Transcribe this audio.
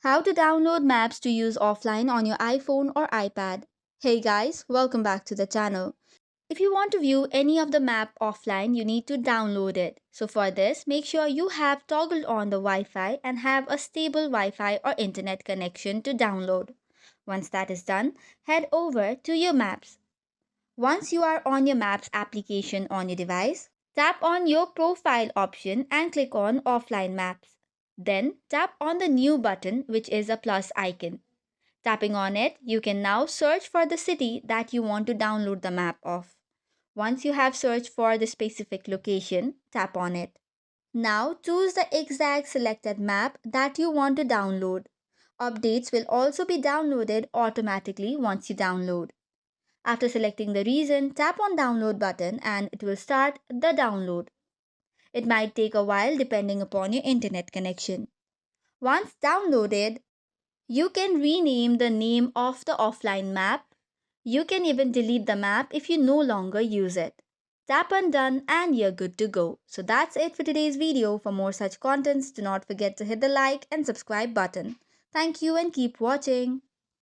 How to download maps to use offline on your iPhone or iPad. Hey guys, welcome back to the channel. If you want to view any of the map offline, you need to download it. So for this, make sure you have toggled on the Wi-Fi and have a stable Wi-Fi or internet connection to download. Once that is done, head over to your maps. Once you are on your Maps application on your device, tap on your profile option and click on Offline Maps. Then tap on the new button, which is a plus icon. Tapping on it, you can now search for the city that you want to download the map of. Once you have searched for the specific location, tap on it. Now choose the exact selected map that you want to download. Updates will also be downloaded automatically once you download. After selecting the region, tap on download button and it will start the download. It might take a while depending upon your internet connection. Once downloaded, you can rename the name of the offline map. You can even delete the map if you no longer use it. Tap on done and you're good to go. So that's it for today's video. For more such contents, do not forget to hit the like and subscribe button. Thank you and keep watching.